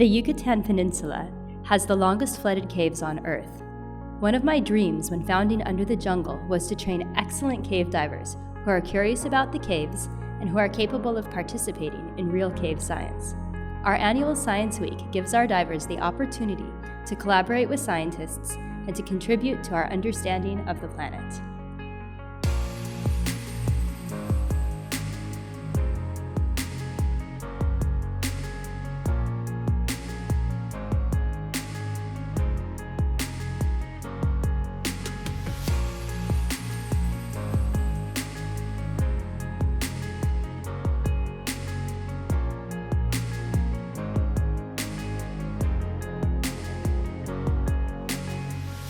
The Yucatan Peninsula has the longest flooded caves on Earth. One of my dreams when founding Under the Jungle was to train excellent cave divers who are curious about the caves and who are capable of participating in real cave science. Our annual Science Week gives our divers the opportunity to collaborate with scientists and to contribute to our understanding of the planet.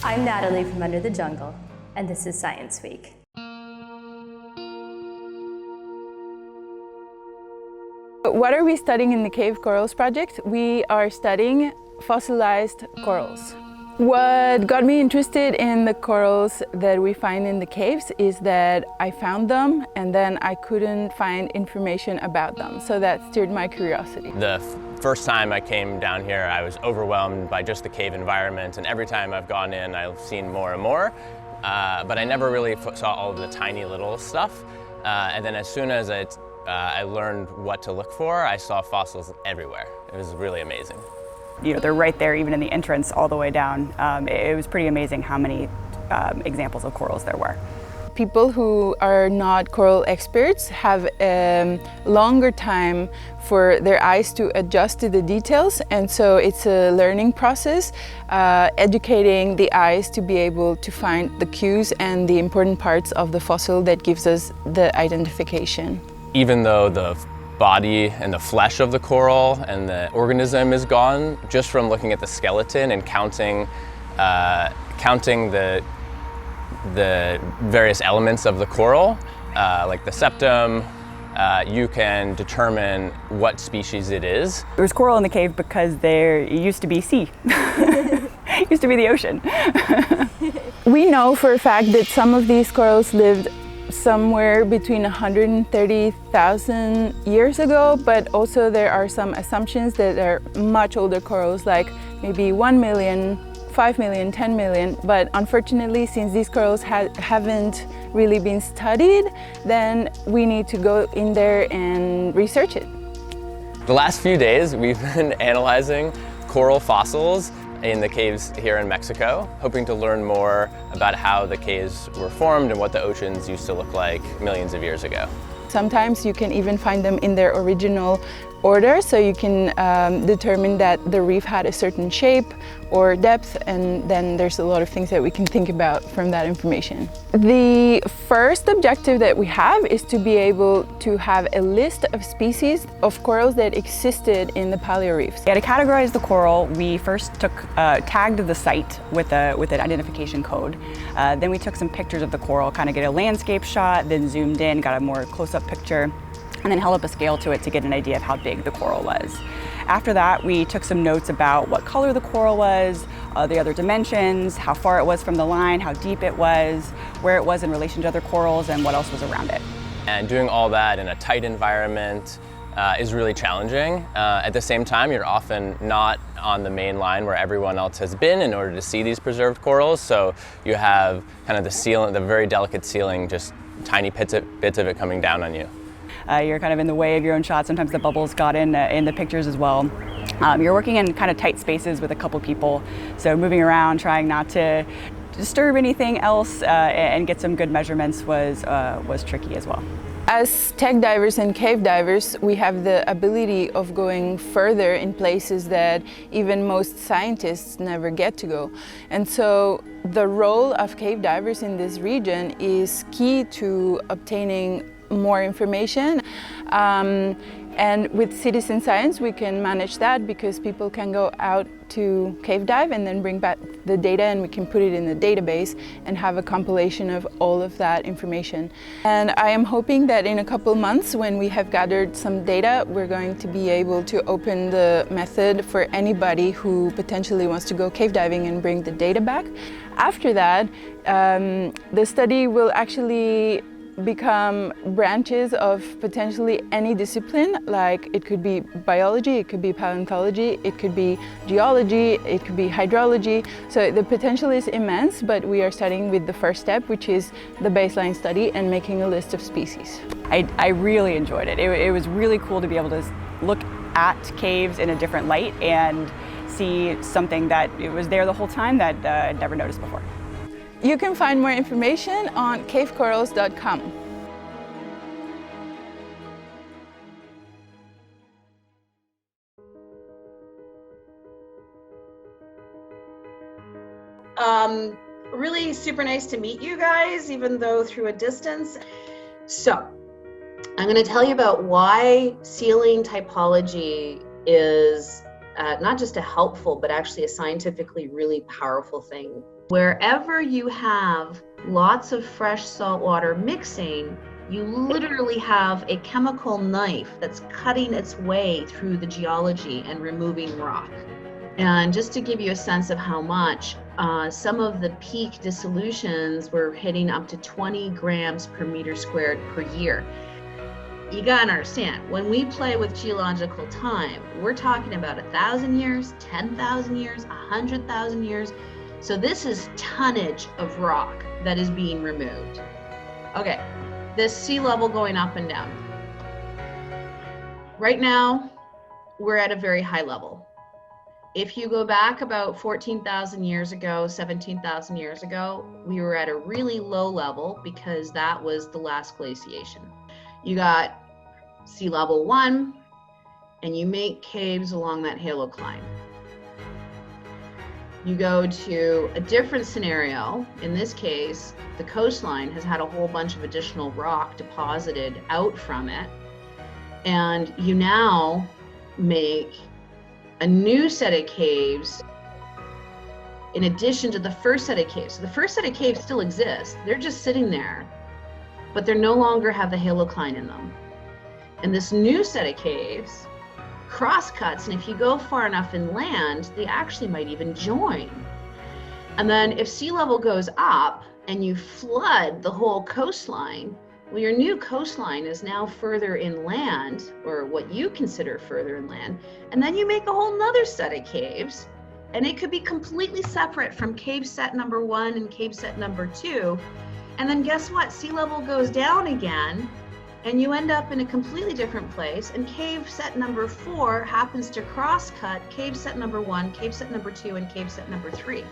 I'm Natalie from Under the Jungle, and this is Science Week. What are we studying in the Cave Corals project? We are studying fossilized corals. What got me interested in the corals that we find in the caves is that I found them and then I couldn't find information about them, so that stirred my curiosity. The first time I came down here, I was overwhelmed by just the cave environment, and every time I've gone in, I've seen more and more, but I never really saw all of the tiny little stuff. And then as soon as I learned what to look for, I saw fossils everywhere. It was really amazing. You know, they're right there, even in the entrance, all the way down. It was pretty amazing how many examples of corals there were. People who are not coral experts have a longer time for their eyes to adjust to the details, and so it's a learning process, educating the eyes to be able to find the cues and the important parts of the fossil that gives us the identification. Even though the body and the flesh of the coral and the organism is gone, just from looking at the skeleton and counting the various elements of the coral, like the septum, you can determine what species it is. There was coral in the cave because there used to be sea. It used to be the ocean. We know for a fact that some of these corals lived somewhere between 130,000 years ago, but also there are some assumptions that are much older corals, like maybe 1 million, 5 million, 10 million, but unfortunately, since these corals haven't really been studied, then we need to go in there and research it. The last few days, we've been analyzing coral fossils in the caves here in Mexico, hoping to learn more about how the caves were formed and what the oceans used to look like millions of years ago. Sometimes you can even find them in their original order, so you can determine that the reef had a certain shape or depth, and then there's a lot of things that we can think about from that information. The first objective that we have is to be able to have a list of species of corals that existed in the paleo reefs. Yeah, to categorize the coral, we first tagged the site with an identification code. Then we took some pictures of the coral, kind of get a landscape shot, then zoomed in, got a more close-up picture, and then held up a scale to it to get an idea of how big the coral was. After that, we took some notes about what color the coral was, the other dimensions, how far it was from the line, how deep it was, where it was in relation to other corals, and what else was around it. And doing all that in a tight environment is really challenging. At the same time, you're often not on the main line where everyone else has been in order to see these preserved corals, so you have kind of the ceiling, the very delicate ceiling, just tiny bits of it coming down on you. You're kind of in the way of your own shot. Sometimes the bubbles got in the pictures as well. You're working in kind of tight spaces with a couple people, so moving around, trying not to disturb anything else and get some good measurements was tricky as well. As tech divers and cave divers, we have the ability of going further in places that even most scientists never get to go. And so the role of cave divers in this region is key to obtaining more information. And with citizen science, we can manage that because people can go out to cave dive and then bring back the data, and we can put it in the database and have a compilation of all of that information. And I am hoping that in a couple months, when we have gathered some data, we're going to be able to open the method for anybody who potentially wants to go cave diving and bring the data back. After that, the study will actually become branches of potentially any discipline. Like it could be biology, it could be paleontology, it could be geology, it could be hydrology. So the potential is immense, but we are starting with the first step, which is the baseline study and making a list of species. I really enjoyed it. It was really cool to be able to look at caves in a different light and see something that it was there the whole time that I'd never noticed before. You can find more information on cavecorals.com. Really super nice to meet you guys, even though through a distance. So, I'm going to tell you about why sealing typology is not just a helpful, but actually a scientifically really powerful thing. Wherever you have lots of fresh saltwater mixing, you literally have a chemical knife that's cutting its way through the geology and removing rock. And just to give you a sense of how much, some of the peak dissolutions were hitting up to 20 grams per meter squared per year. You gotta understand, when we play with geological time, we're talking about 1,000 years, 10,000 years, 100,000 years. So this is tonnage of rock that is being removed. Okay, this sea level going up and down. Right now, we're at a very high level. If you go back about 14,000 years ago, 17,000 years ago, we were at a really low level because that was the last glaciation. You got sea level 1, and you make caves along that halocline. You go to a different scenario. In this case, the coastline has had a whole bunch of additional rock deposited out from it, and you now make a new set of caves in addition to the first set of caves. So the first set of caves still exist. They're just sitting there, but they no longer have the halocline in them. And this new set of caves crosscuts, and if you go far enough inland, they actually might even join. And then if sea level goes up and you flood the whole coastline, well, your new coastline is now further inland, or what you consider further inland, and then you make a whole nother set of caves, and it could be completely separate from cave set number 1 and cave set number 2. And then guess what? Sea level goes down again, and you end up in a completely different place, and cave set number 4 happens to cross-cut cave set number 1, cave set number 2, and cave set number 3.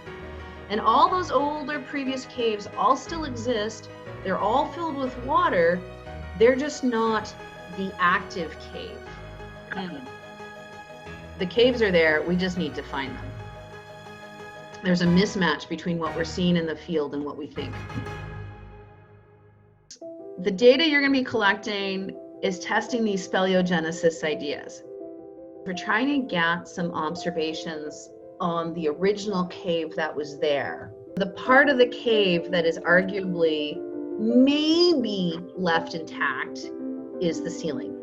And all those older previous caves all still exist. They're all filled with water. They're just not the active cave. The caves are there, we just need to find them. There's a mismatch between what we're seeing in the field and what we think. The data you're going to be collecting is testing these speleogenesis ideas. We're trying to get some observations on the original cave that was there. The part of the cave that is arguably maybe left intact is the ceiling.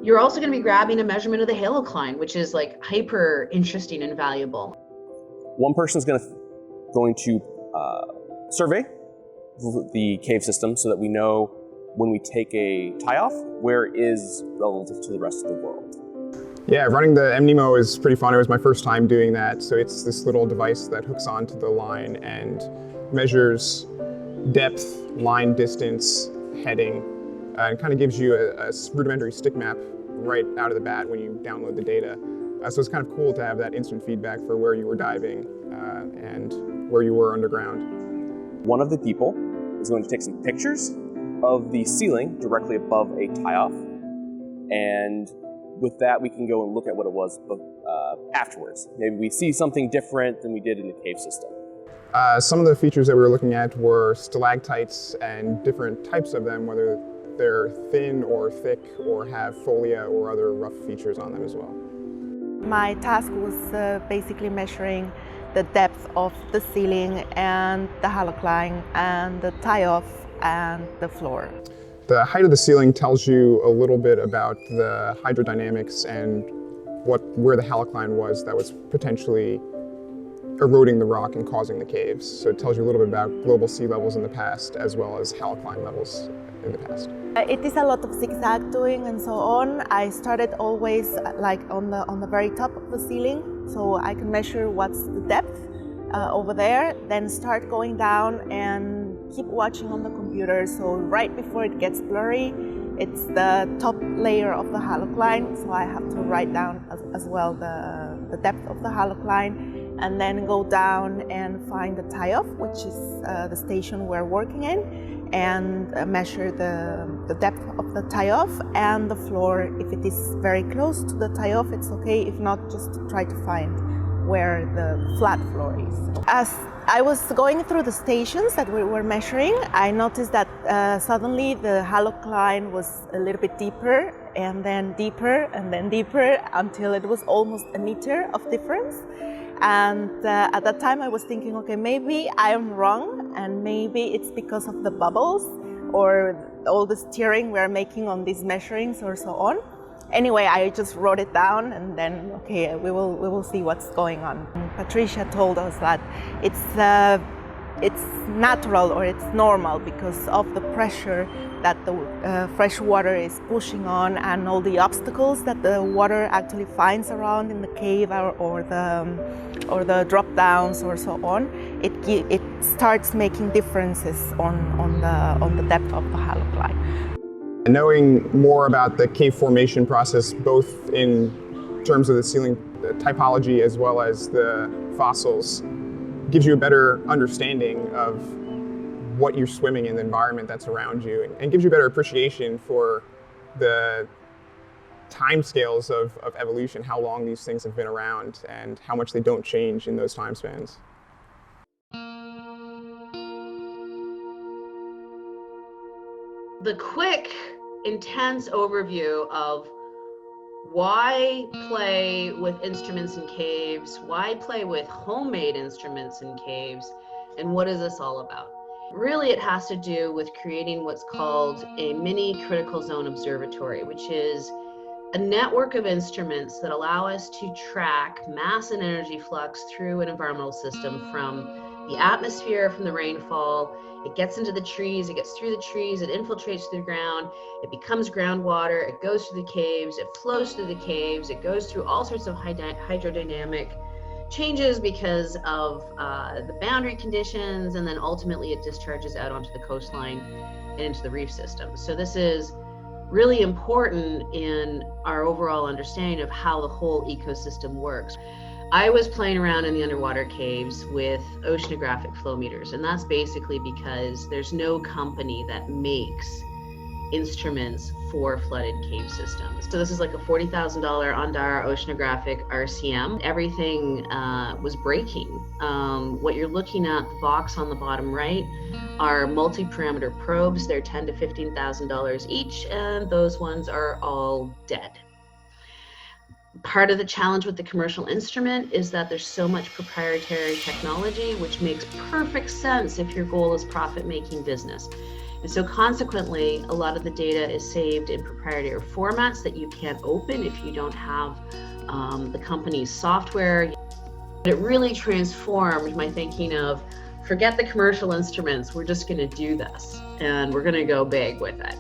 You're also going to be grabbing a measurement of the halocline, which is like hyper interesting and valuable. One person's going to survey the cave system so that we know when we take a tie-off where it is relative to the rest of the world. Yeah, running the MNEMO is pretty fun. It was my first time doing that. So it's this little device that hooks onto the line and measures depth, line distance, heading, and kind of gives you a rudimentary stick map right out of the bat when you download the data. So it's kind of cool to have that instant feedback for where you were diving and where you were underground. One of the people is going to take some pictures of the ceiling directly above a tie-off, and with that we can go and look at what it was afterwards. Maybe we see something different than we did in the cave system. Some of the features that we were looking at were stalactites and different types of them, whether they're thin or thick or have folia or other rough features on them as well. My task was basically measuring the depth of the ceiling and the halocline and the tie-off and the floor. The height of the ceiling tells you a little bit about the hydrodynamics and where the halocline was that was potentially eroding the rock and causing the caves. So it tells you a little bit about global sea levels in the past as well as halocline levels in the past. It is a lot of zigzag doing and so on. I started always like on the very top of the ceiling, so I can measure what's the depth over there, then start going down and keep watching on the computer. So right before it gets blurry, it's the top layer of the halocline, so I have to write down as well the depth of the halocline, and then go down and find the tie-off, which is the station we're working in, and measure the depth of the tie-off and the floor. If it is very close to the tie-off, it's okay. If not, just try to find where the flat floor is. As I was going through the stations that we were measuring, I noticed that suddenly the halocline was a little bit deeper and then deeper and then deeper until it was almost a meter of difference. And at that time I was thinking, okay, maybe I am wrong and maybe it's because of the bubbles or all the steering we're making on these measurings or so on. Anyway, I just wrote it down and then, okay, we will see what's going on. Patricia told us that it's natural or it's normal because of the pressure that the fresh water is pushing on and all the obstacles that the water actually finds around in the cave or the drop downs or so on. It starts making differences on the depth of the halocline. Knowing more about the cave formation process, both in terms of the ceiling typology as well as the fossils, gives you a better understanding of what you're swimming in, the environment that's around you, and gives you a better appreciation for the timescales of evolution, how long these things have been around, and how much they don't change in those time spans. The quick, intense overview of why play with instruments in caves, why play with homemade instruments in caves, and what is this all about? Really, it has to do with creating what's called a mini critical zone observatory, which is a network of instruments that allow us to track mass and energy flux through an environmental system from the atmosphere, from the rainfall. It gets into the trees, it gets through the trees, it infiltrates through the ground, it becomes groundwater, it goes through the caves, it flows through the caves, it goes through all sorts of hydrodynamic changes because of the boundary conditions, and then ultimately it discharges out onto the coastline and into the reef system. So this is really important in our overall understanding of how the whole ecosystem works. I was playing around in the underwater caves with oceanographic flow meters, and that's basically because there's no company that makes instruments for flooded cave systems. So this is like a $40,000 Ondara oceanographic RCM. Everything was breaking. What you're looking at, the box on the bottom right, are multi-parameter probes. They're $10,000 to $15,000 each, and those ones are all dead. Part of the challenge with the commercial instrument is that there's so much proprietary technology, which makes perfect sense if your goal is profit-making business. And so consequently, a lot of the data is saved in proprietary formats that you can't open if you don't have the company's software. It really transformed my thinking of, forget the commercial instruments, we're just gonna do this, and we're gonna go big with it.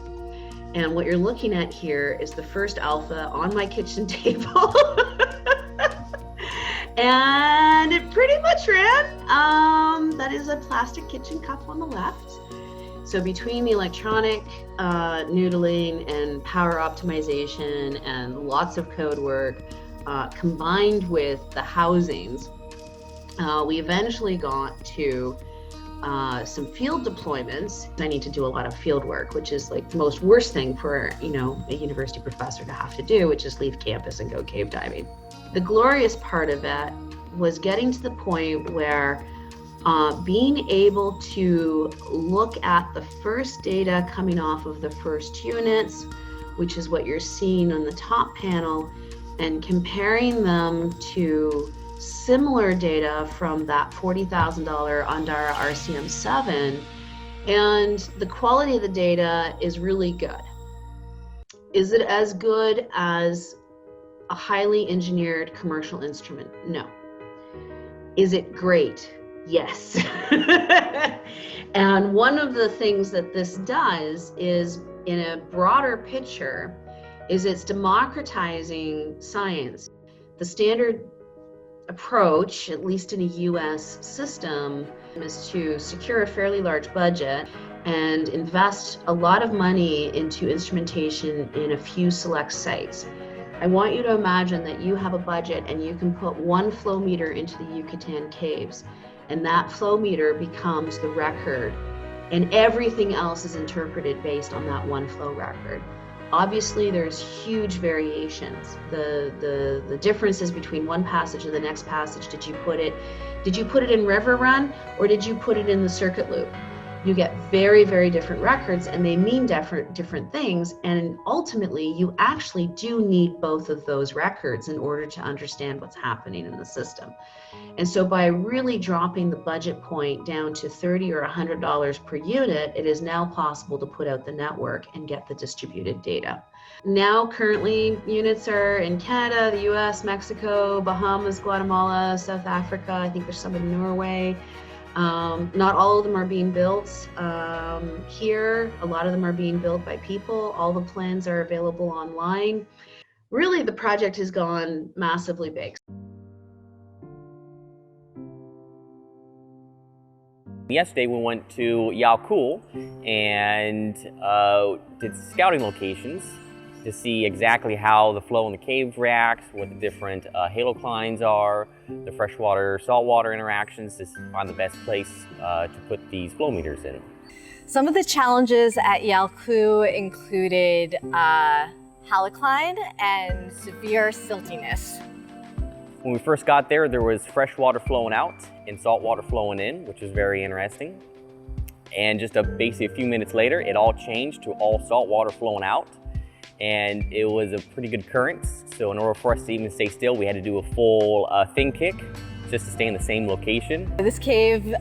And what you're looking at here is the first alpha on my kitchen table. And it pretty much ran. That is a plastic kitchen cup on the left. So between the electronic noodling and power optimization and lots of code work, combined with the housings, we eventually got to some field deployments. I need to do a lot of field work, which is like the most worst thing for a university professor to have to do, which is leave campus and go cave diving. The glorious part of it was getting to the point where being able to look at the first data coming off of the first units, which is what you're seeing on the top panel, and comparing them to similar data from that $40,000 Ondara RCM7, and the quality of the data is really good. Is it as good as a highly engineered commercial instrument? No. Is it great? Yes. And one of the things that this does is, in a broader picture, is it's democratizing science. The standard approach, at least in a US system, is to secure a fairly large budget and invest a lot of money into instrumentation in a few select sites. I want you to imagine that you have a budget and you can put one flow meter into the Yucatan caves, and that flow meter becomes the record, and everything else is interpreted based on that one flow record. Obviously, there's huge variations. The differences between one passage and the next passage. Did you put it in river run, or did you put it in the circuit loop? You get very, very different records, and they mean different things. And ultimately, you actually do need both of those records in order to understand what's happening in the system. And so by really dropping the budget point down to $30 or $100 per unit, it is now possible to put out the network and get the distributed data. Now, currently, units are in Canada, the US, Mexico, Bahamas, Guatemala, South Africa. I think there's some in Norway. Not all of them are being built here. A lot of them are being built by people. All the plans are available online. Really, the project has gone massively big. Yesterday we went to Yalkul and did scouting locations to see exactly how the flow in the caves reacts, what the different haloclines are, the freshwater, saltwater interactions, to find the best place to put these flow meters in. Some of the challenges at Yalkul included halocline and severe siltiness. When we first got there, there was fresh water flowing out and salt water flowing in, which was very interesting. And just basically a few minutes later, it all changed to all salt water flowing out. And it was a pretty good current. So in order for us to even stay still, we had to do a full fin kick just to stay in the same location. This cave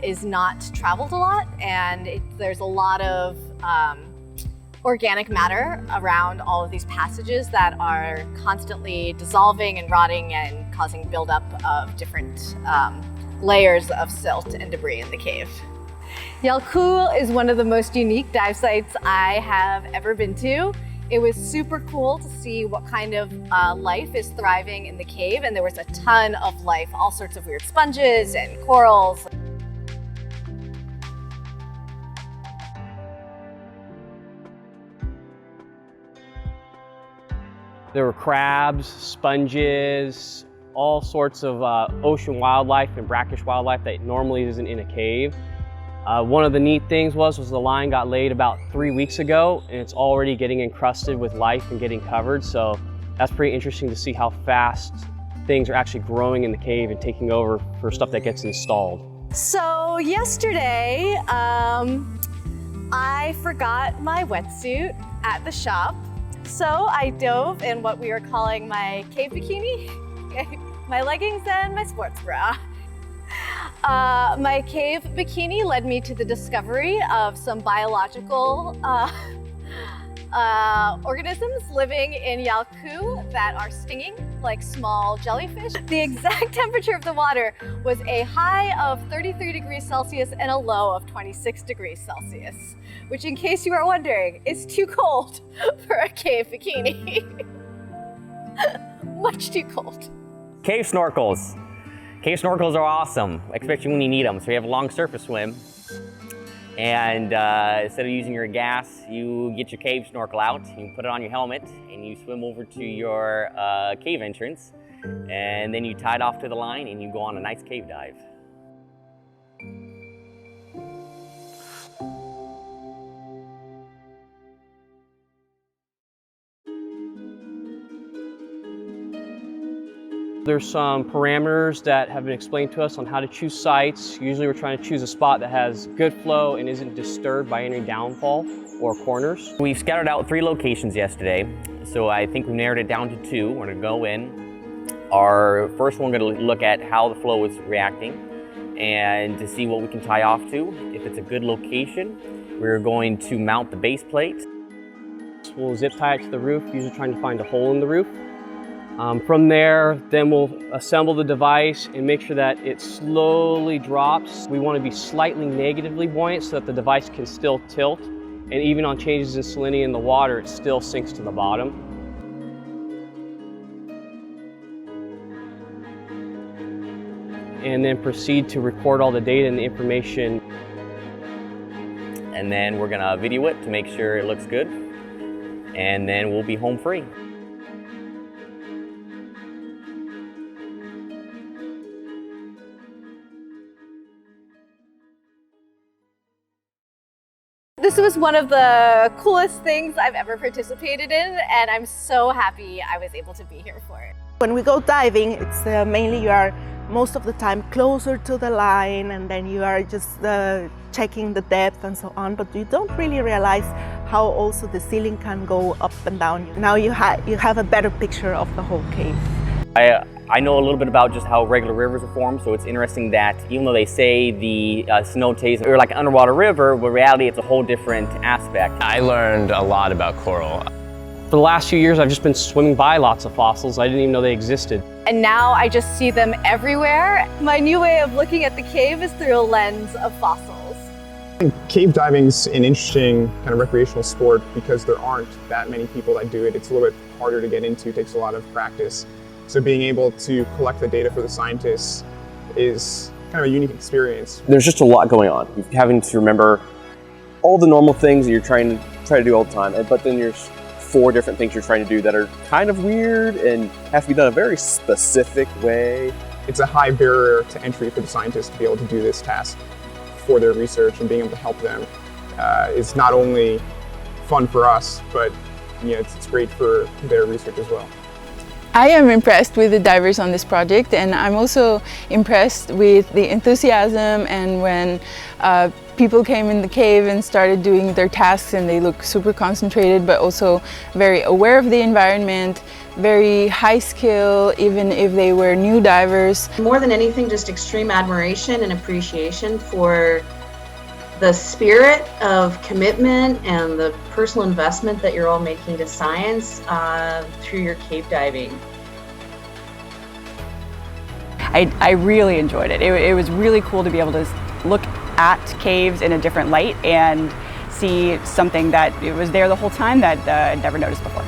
is not traveled a lot, and there's a lot of organic matter around all of these passages that are constantly dissolving and rotting and causing buildup of different layers of silt and debris in the cave. Yalkul is one of the most unique dive sites I have ever been to. It was super cool to see what kind of life is thriving in the cave, and there was a ton of life, all sorts of weird sponges and corals. There were crabs, sponges, all sorts of ocean wildlife and brackish wildlife that normally isn't in a cave. One of the neat things was the line got laid about 3 weeks ago, and it's already getting encrusted with life and getting covered. So that's pretty interesting to see how fast things are actually growing in the cave and taking over for stuff that gets installed. So yesterday, I forgot my wetsuit at the shop. So I dove in what we are calling my cave bikini, my leggings and my sports bra. My cave bikini led me to the discovery of some biological organisms living in Yalkul that are stinging like small jellyfish. The exact temperature of the water was a high of 33 degrees Celsius and a low of 26 degrees Celsius, which, in case you are wondering, is too cold for a cave bikini. Much too cold. Cave snorkels. Cave snorkels are awesome, especially when you need them. So you have a long surface swim, and instead of using your gas, you get your cave snorkel out, you put it on your helmet, and you swim over to your cave entrance, and then you tie it off to the line, and you go on a nice cave dive. There's some parameters that have been explained to us on how to choose sites. Usually we're trying to choose a spot that has good flow and isn't disturbed by any downfall or corners. We've scouted out 3 locations yesterday, so I think we narrowed it down to 2. We're gonna go in. Our first one, we're gonna look at how the flow is reacting and to see what we can tie off to. If it's a good location, we're going to mount the base plate. We'll zip tie it to the roof, usually trying to find a hole in the roof. From there, then we'll assemble the device and make sure that it slowly drops. We want to be slightly negatively buoyant so that the device can still tilt, and even on changes in salinity in the water, it still sinks to the bottom. And then proceed to record all the data and the information. And then we're gonna video it to make sure it looks good. And then we'll be home free. This was one of the coolest things I've ever participated in, and I'm so happy I was able to be here for it. When we go diving, it's mainly you are most of the time closer to the line, and then you are just checking the depth and so on, but you don't really realize how also the ceiling can go up and down. Now you have a better picture of the whole cave. I know a little bit about just how regular rivers are formed, so it's interesting that even though they say the cenotes are like an underwater river, but in reality it's a whole different aspect. I learned a lot about coral. For the last few years, I've just been swimming by lots of fossils. I didn't even know they existed. And now I just see them everywhere. My new way of looking at the cave is through a lens of fossils. I think cave diving's an interesting kind of recreational sport because there aren't that many people that do it. It's a little bit harder to get into, it takes a lot of practice. So being able to collect the data for the scientists is kind of a unique experience. There's just a lot going on. You're having to remember all the normal things that you're trying to do all the time, but then there's 4 different things you're trying to do that are kind of weird and have to be done a very specific way. It's a high barrier to entry for the scientists to be able to do this task for their research, and being able to help them is not only fun for us, but it's great for their research as well. I am impressed with the divers on this project, and I'm also impressed with the enthusiasm and when people came in the cave and started doing their tasks, and they look super concentrated but also very aware of the environment, very high skill even if they were new divers. More than anything, just extreme admiration and appreciation for the spirit of commitment and the personal investment that you're all making to science through your cave diving. I really enjoyed it. It was really cool to be able to look at caves in a different light and see something that it was there the whole time that I'd never noticed before.